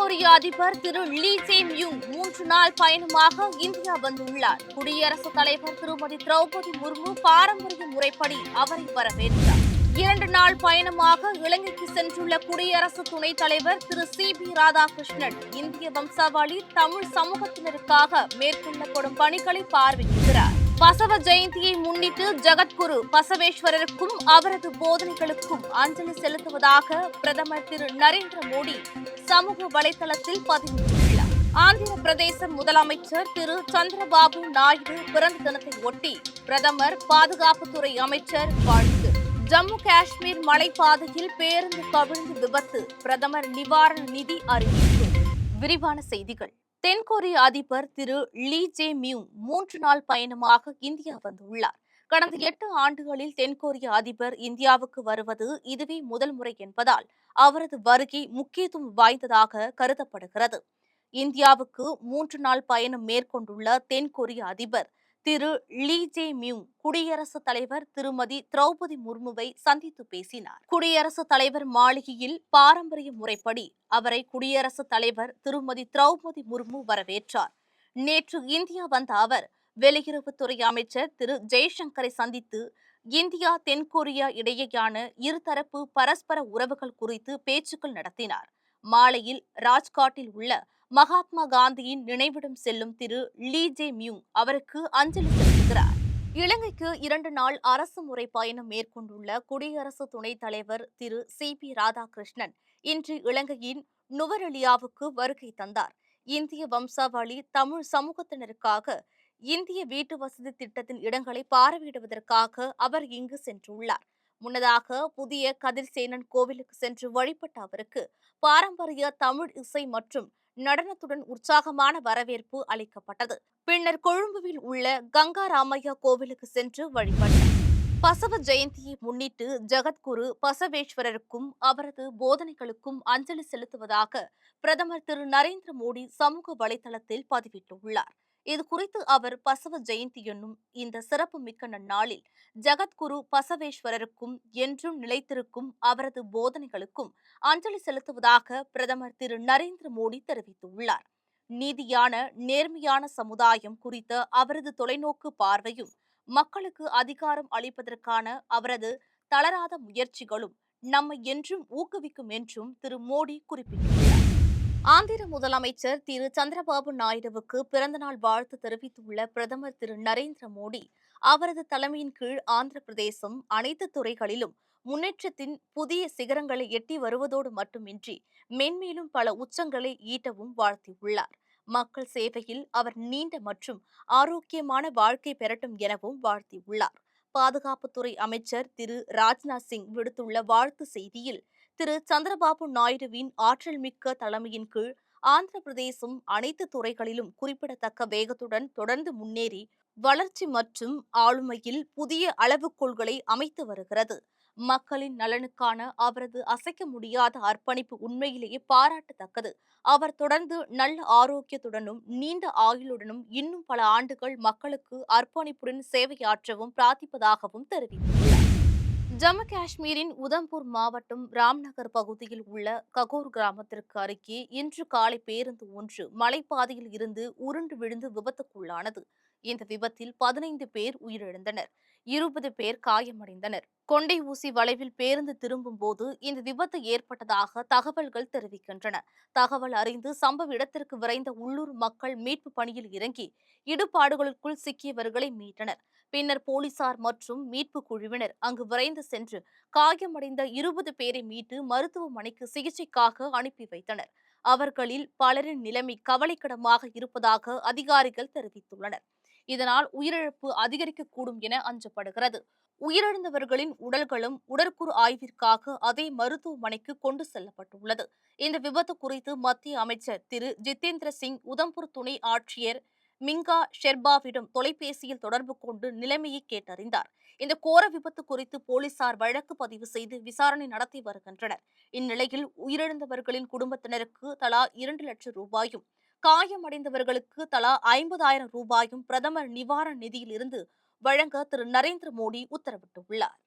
தென்கொரிய அதிபர் திரு லீ ஜே-மியூங் 3 நாள் பயணமாக இந்தியா வந்துள்ளார். குடியரசுத் தலைவர் திருமதி திரௌபதி முர்மு பாரம்பரிய முறைப்படி அவரை வரவேற்றார். 2 நாள் பயணமாக இலங்கைக்கு சென்றுள்ள குடியரசு துணைத் தலைவர் திரு சி.பி. ராதாகிருஷ்ணன் இந்திய வம்சாவளி தமிழ் சமூகத்தினருக்காக மேற்கொள்ளப்படும் பணிகளை பார்வையிடுகிறார். பசவ ஜெயந்தியை முன்னிட்டு ஜகத்குரு பசவேஸ்வரருக்கும் அவரது போதனைகளுக்கும் அஞ்சலி செலுத்துவதாக பிரதமர் திரு நரேந்திர மோடி சமூக வலைதளத்தில் பதிவிட்டுள்ளார். ஆந்திர பிரதேச முதலமைச்சர் திரு சந்திரபாபு நாயுடு பிறந்த தினத்தை ஒட்டி பிரதமர் பாதுகாப்புத்துறை அமைச்சர் வாழ்த்து. ஜம்மு காஷ்மீர் மலைப்பாதையில் பேருந்து கவிழ்ந்து விபத்து, பிரதமர் நிவாரண நிதி அறிவிப்பு. விரிவான செய்திகள். தென்கொரிய அதிபர் திரு லீ ஜே-மியூங் 3 நாள் பயணமாக இந்தியா வந்துள்ளார். கடந்த 8 ஆண்டுகளில் தென்கொரிய அதிபர் இந்தியாவுக்கு வருவது இதுவே முதல் முறை என்பதால் அவரது வருகை முக்கியத்துவம் வாய்ந்ததாக கருதப்படுகிறது. இந்தியாவுக்கு 3 நாள் பயணம் மேற்கொண்டுள்ள தென்கொரிய அதிபர் திரு லீ ஜே-மியூங் குடியரசுத் தலைவர் திருமதி திரௌபதி முர்முவை சந்தித்து பேசினார். குடியரசுத் தலைவர் மாளிகையில் பாரம்பரிய முறைப்படி அவரை குடியரசுத் தலைவர் திருமதி திரௌபதி முர்மு வரவேற்றார். நேற்று இந்தியா வந்த அவர் வெளியுறவுத்துறை அமைச்சர் திரு ஜெய்சங்கரை சந்தித்து இந்தியா தென்கொரியா இடையேயான இருதரப்பு பரஸ்பர உறவுகள் குறித்து பேச்சுக்கள் நடத்தினார். மாலையில் ராஜ்காட்டில் உள்ள மகாத்மா காந்தியின் நினைவிடம் செல்லும் திரு லீ ஜே-மியூங் அவருக்கு அஞ்சலி செலுத்துகிறார். இலங்கைக்கு 2 நாள் அரசு முறை பயணம் மேற்கொண்டுள்ள குடியரசு துணைத் தலைவர் திரு சி.பி. ராதாகிருஷ்ணன் இன்று இலங்கையின் நுவரெலியாவுக்கு வருகை தந்தார். இந்திய வம்சாவளி தமிழ் சமூகத்தினருக்காக இந்திய வீட்டு வசதி திட்டத்தின் இடங்களை பார்வையிடுவதற்காக அவர் இங்கு சென்றுள்ளார். முன்னதாக புதிய கதிர்சேனன் கோவிலுக்கு சென்று வழிபட்ட அவருக்கு பாரம்பரிய தமிழ் இசை மற்றும் நடனத்துடன் உற்சாகமான வரவேற்பு அளிக்கப்பட்டது. பின்னர் கொழும்புவில் உள்ள கங்காராமையா கோவிலுக்கு சென்று வழிபட்டார். பசவ ஜெயந்தியை முன்னிட்டு ஜகத்குரு பசவேஸ்வரருக்கும் அவரது போதனைகளுக்கும் அஞ்சலி செலுத்துவதாக பிரதமர் திரு நரேந்திர மோடி சமூக வலைதளத்தில் பதிவிட்டுள்ளார். இதுகுறித்து அவர் பசவ ஜெயந்தி என்னும் இந்த சிறப்பு மிக்க நன்னாளில் ஜகத்குரு பசவேஸ்வரருக்கும் என்றும் நிலைத்திருக்கும் அவரது போதனைகளுக்கும் அஞ்சலி செலுத்துவதாக பிரதமர் திரு நரேந்திர மோடி தெரிவித்துள்ளார். நீதியான நேர்மையான சமுதாயம் குறித்த அவரது தொலைநோக்கு பார்வையும் மக்களுக்கு அதிகாரம் அளிப்பதற்கான அவரது தளராத முயற்சிகளும் நம்மை என்றும் ஊக்குவிக்கும் என்றும் திரு மோடி குறிப்பிட்டுள்ளார். ஆந்திர முதலமைச்சர் திரு சந்திரபாபு நாயுடுவுக்கு பிறந்தநாள் வாழ்த்து தெரிவித்துள்ள பிரதமர் திரு நரேந்திர மோடி அவரது தலைமையின் கீழ் ஆந்திர பிரதேசம் அனைத்து துறைகளிலும் முன்னேற்றத்தின் புதிய சிகரங்களை எட்டி வருவதோடு மட்டுமின்றி மென்மேலும் பல உச்சங்களை ஈட்டவும் வாழ்த்தியுள்ளார். மக்கள் சேவையில் அவர் நீண்ட மற்றும் ஆரோக்கியமான வாழ்க்கை பெறட்டும் எனவும் வாழ்த்தியுள்ளார். பாதுகாப்புத்துறை அமைச்சர் திரு ராஜ்நாத் சிங் விடுத்துள்ள வாழ்த்து செய்தியில் திரு சந்திரபாபு நாயுடுவின் ஆற்றல் மிக்க தலைமையின் கீழ் ஆந்திர பிரதேசம் அனைத்து துறைகளிலும் குறிப்பிடத்தக்க வேகத்துடன் தொடர்ந்து முன்னேறி வளர்ச்சி மற்றும் ஆளுமையில் புதிய அளவுகோல்களை அமைத்து வருகிறது. மக்களின் நலனுக்கான அவரது அசைக்க முடியாத அர்ப்பணிப்பு உண்மையிலேயே பாராட்டத்தக்கது. அவர் தொடர்ந்து நல்ல ஆரோக்கியத்துடனும் நீண்ட ஆயுளுடனும் இன்னும் பல ஆண்டுகள் மக்களுக்கு அர்ப்பணிப்புடன் சேவையாற்றவும் பிரார்த்திப்பதாகவும் தெரிவித்துள்ளார். ஜம்மு காஷ்மீரின் உதம்பூர் மாவட்டம் ராம்நகர் பகுதியில் உள்ள ககோர் கிராமத்திற்கு அருகே இன்று காலை பேருந்து ஒன்று மலைப்பாதையில் இருந்து உருண்டு விழுந்து விபத்துக்குள்ளானது. இந்த விபத்தில் 15 பேர் உயிரிழந்தனர், 20 பேர் காயமடைந்தனர். கொண்டை ஊசி வளைவில் பேருந்து திரும்பும் போது இந்த விபத்து ஏற்பட்டதாக தகவல்கள் தெரிவிக்கின்றன. தகவல் அறிந்து சம்பவ இடத்திற்கு விரைந்த உள்ளூர் மக்கள் மீட்பு பணியில் இறங்கி இடுபாடுகளுக்குள் சிக்கியவர்களை மீட்டனர். பின்னர் போலீசார் மற்றும் மீட்பு குழுவினர் அங்கு விரைந்து சென்று காயமடைந்த 20 பேரை மீட்டு மருத்துவமனைக்கு சிகிச்சைக்காக அனுப்பி வைத்தனர். அவர்களில் பலரின் நிலைமை கவலைக்கிடமாக இருப்பதாக அதிகாரிகள் தெரிவித்துள்ளனர். இதனால் உயிரிழப்பு அதிகரிக்கக்கூடும் என அஞ்சப்படுகிறது. உயிரிழந்தவர்களின் உடல்களும் உடற்கூறு ஆய்விற்காக அதே மருத்துவமனைக்கு கொண்டு செல்லப்பட்டுள்ளது. இந்த விபத்து குறித்து மத்திய அமைச்சர் திரு ஜிதேந்திர சிங் உதம்பூர் துணை ஆட்சியர் மிங்கா ஷெர்பாவிடம் தொலைபேசியில் தொடர்பு கொண்டு நிலைமையை கேட்டறிந்தார். இந்த கோர விபத்து குறித்து போலீசார் வழக்கு பதிவு செய்து விசாரணை நடத்தி வருகின்றனர். இந்நிலையில் உயிரிழந்தவர்களின் குடும்பத்தினருக்கு தலா 2 லட்சம் ரூபாயும் காயமடைந்தவர்களுக்கு தலா 50,000 ரூபாயும் பிரதமர் நிவாரண நிதியில் இருந்து வழங்க திரு நரேந்திர மோடி உத்தரவிட்டுள்ளார்.